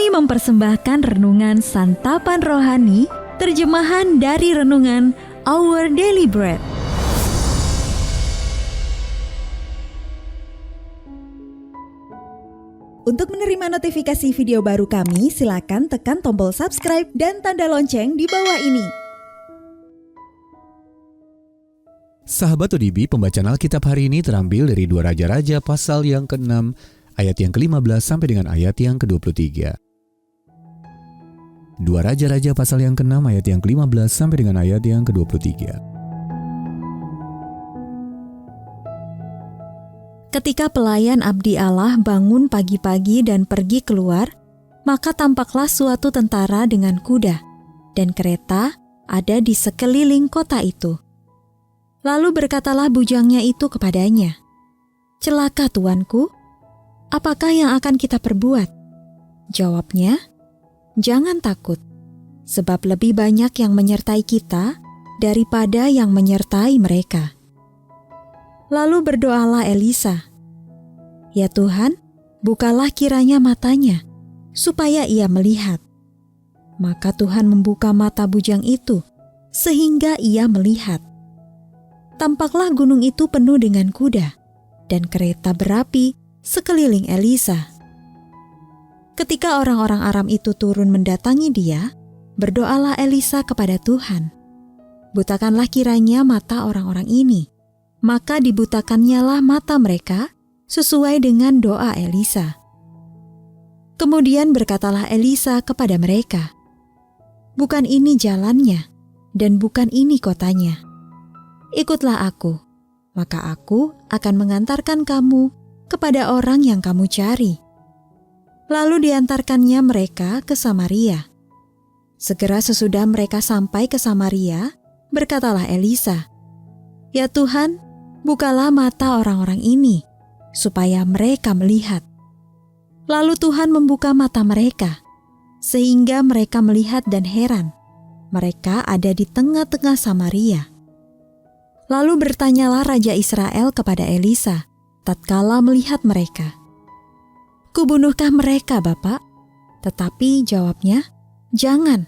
Kami mempersembahkan renungan Santapan Rohani, terjemahan dari renungan Our Daily Bread. Untuk menerima notifikasi video baru kami, silakan tekan tombol subscribe dan tanda lonceng di bawah ini. Sahabat ODB, pembacaan Alkitab hari ini terambil dari 2 Raja-Raja pasal yang ke-6, ayat yang ke-15 sampai dengan ayat yang ke-23. 2 Raja-Raja pasal yang ke-6, ayat yang ke-15 sampai dengan ayat yang ke-23. Ketika pelayan abdi Allah bangun pagi-pagi dan pergi keluar, maka tampaklah suatu tentara dengan kuda, dan kereta ada di sekeliling kota itu. Lalu berkatalah bujangnya itu kepadanya, "Celaka tuanku, apakah yang akan kita perbuat?" Jawabnya, "Jangan takut, sebab lebih banyak yang menyertai kita daripada yang menyertai mereka." Lalu berdoalah Elisa, "Ya Tuhan, bukalah kiranya matanya, supaya ia melihat." Maka Tuhan membuka mata bujang itu, sehingga ia melihat. Tampaklah gunung itu penuh dengan kuda dan kereta berapi sekeliling Elisa. Ketika orang-orang Aram itu turun mendatangi dia, berdoalah Elisa kepada Tuhan, "Butakanlah kiranya mata orang-orang ini." Maka dibutakannyalah mata mereka sesuai dengan doa Elisa. Kemudian berkatalah Elisa kepada mereka, "Bukan ini jalannya, dan bukan ini kotanya. Ikutlah aku, maka aku akan mengantarkan kamu kepada orang yang kamu cari." Lalu diantarkannya mereka ke Samaria. Segera sesudah mereka sampai ke Samaria, berkatalah Elisa, "Ya Tuhan, bukalah mata orang-orang ini, supaya mereka melihat." Lalu Tuhan membuka mata mereka, sehingga mereka melihat dan heran. Mereka ada di tengah-tengah Samaria. Lalu bertanyalah Raja Israel kepada Elisa, tatkala melihat mereka, "Kubunuhkah mereka, Bapak?" Tetapi jawabnya, "Jangan.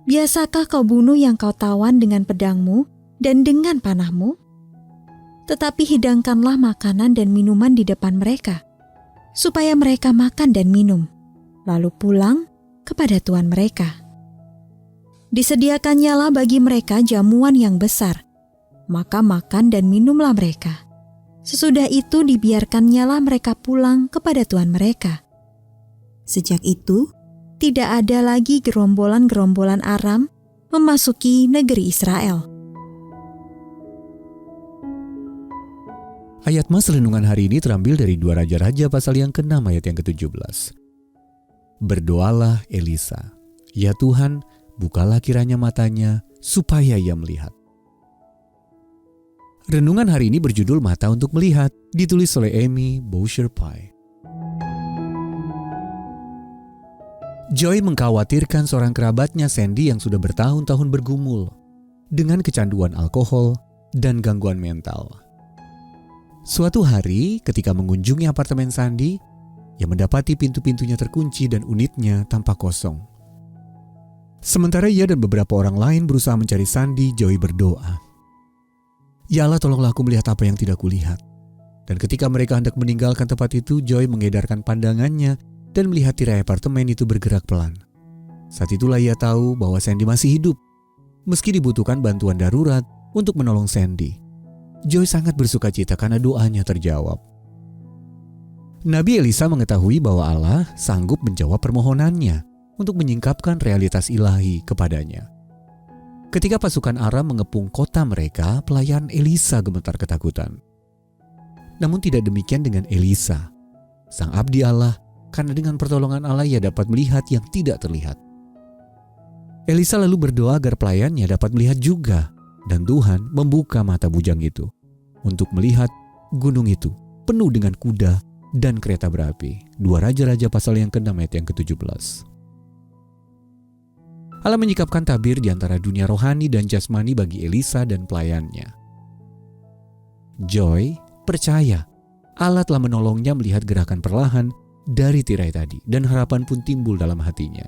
Biasakah kau bunuh yang kau tawan dengan pedangmu dan dengan panahmu? Tetapi hidangkanlah makanan dan minuman di depan mereka, supaya mereka makan dan minum, lalu pulang kepada tuan mereka." Disediakannyalah bagi mereka jamuan yang besar, maka makan dan minumlah mereka. Sesudah itu dibiarkannyalah mereka pulang kepada tuan mereka. Sejak itu, tidak ada lagi gerombolan-gerombolan Aram memasuki negeri Israel. Ayat mas renungan hari ini terambil dari 2 Raja-Raja pasal yang ke-6, ayat yang ke-17. Berdoalah Elisa, "Ya Tuhan, bukalah kiranya matanya, supaya ia melihat." Renungan hari ini berjudul Mata untuk Melihat, ditulis oleh Amy Boucher-Pye. Joy mengkhawatirkan seorang kerabatnya, Sandy, yang sudah bertahun-tahun bergumul dengan kecanduan alkohol dan gangguan mental. Suatu hari ketika mengunjungi apartemen Sandy, ia mendapati pintu-pintunya terkunci dan unitnya tampak kosong. Sementara ia dan beberapa orang lain berusaha mencari Sandy, Joy berdoa, "Ya Allah, tolonglah aku melihat apa yang tidak kulihat." Dan ketika mereka hendak meninggalkan tempat itu, Joy mengedarkan pandangannya dan melihat tirai apartemen itu bergerak pelan. Saat itulah ia tahu bahwa Sandy masih hidup, meski dibutuhkan bantuan darurat untuk menolong Sandy. Joy sangat bersukacita karena doanya terjawab. Nabi Elisa mengetahui bahwa Allah sanggup menjawab permohonannya untuk menyingkapkan realitas ilahi kepadanya. Ketika pasukan Aram mengepung kota mereka, pelayan Elisa gemetar ketakutan. Namun tidak demikian dengan Elisa, sang abdi Allah, karena dengan pertolongan Allah ia dapat melihat yang tidak terlihat. Elisa lalu berdoa agar pelayannya dapat melihat juga, dan Tuhan membuka mata bujang itu untuk melihat gunung itu penuh dengan kuda dan kereta berapi. 2 Raja-Raja pasal yang ke-6 ayat yang ke-17. Allah menyikapkan tabir di antara dunia rohani dan jasmani bagi Elisa dan pelayannya. Joy percaya Allah telah menolongnya melihat gerakan perlahan dari tirai tadi dan harapan pun timbul dalam hatinya.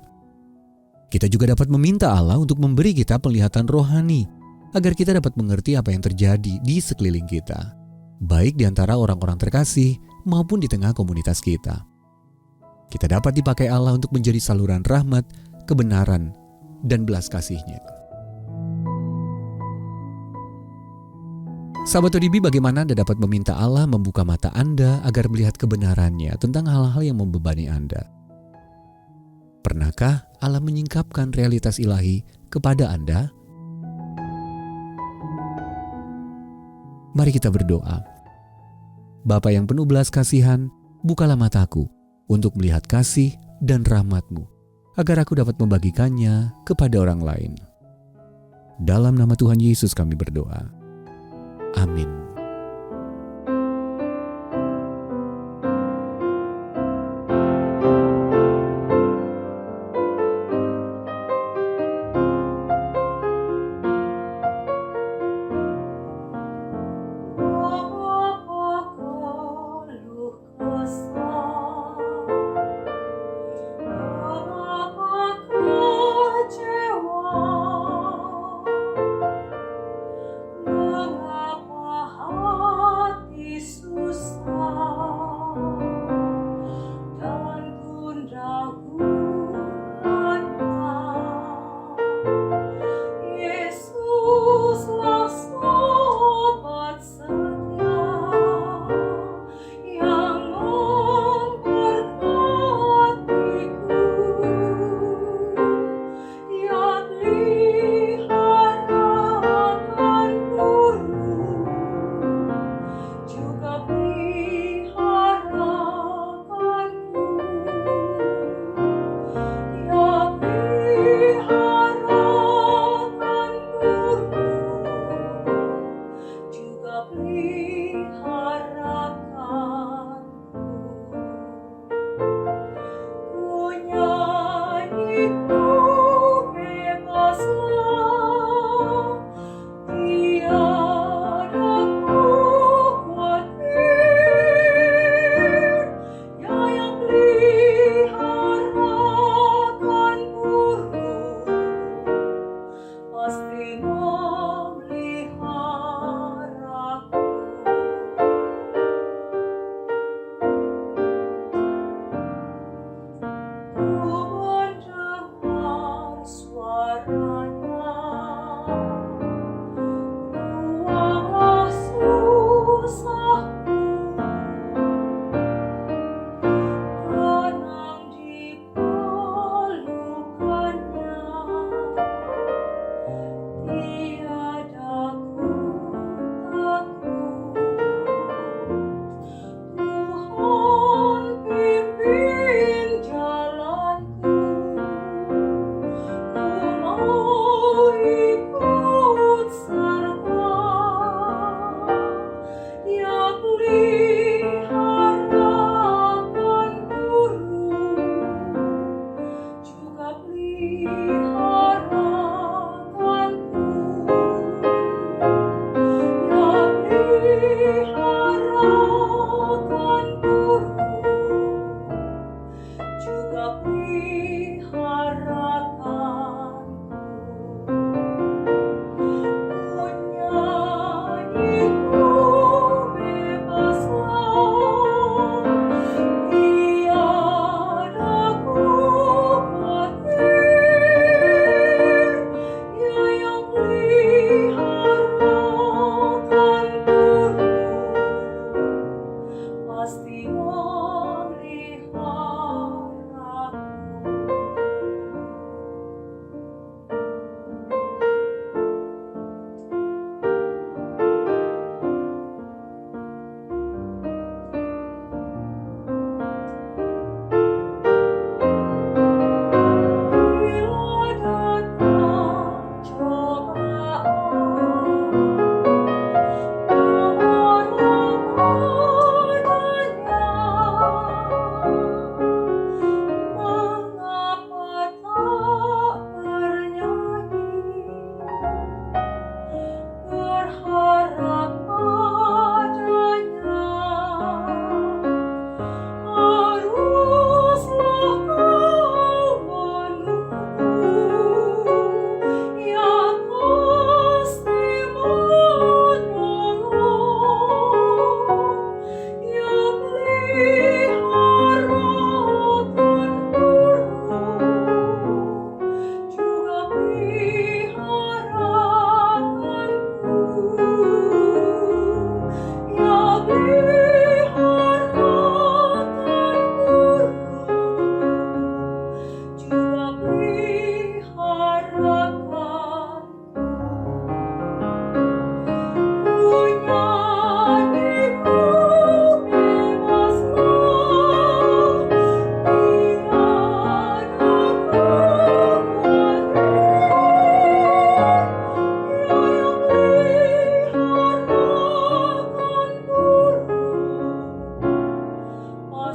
Kita juga dapat meminta Allah untuk memberi kita penglihatan rohani agar kita dapat mengerti apa yang terjadi di sekeliling kita, baik di antara orang-orang terkasih maupun di tengah komunitas kita. Kita dapat dipakai Allah untuk menjadi saluran rahmat, kebenaran, dan belas kasih-Nya. Sahabat ODB, bagaimana Anda dapat meminta Allah membuka mata Anda agar melihat kebenarannya tentang hal-hal yang membebani Anda? Pernahkah Allah menyingkapkan realitas ilahi kepada Anda? Mari kita berdoa. Bapa yang penuh belas kasihan, bukalah mataku untuk melihat kasih dan rahmat-Mu, agar aku dapat membagikannya kepada orang lain. Dalam nama Tuhan Yesus kami berdoa. Amin.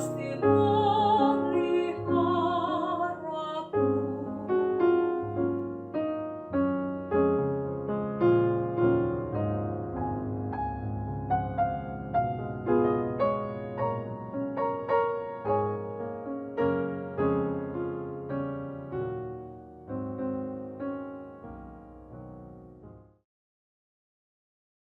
pastimu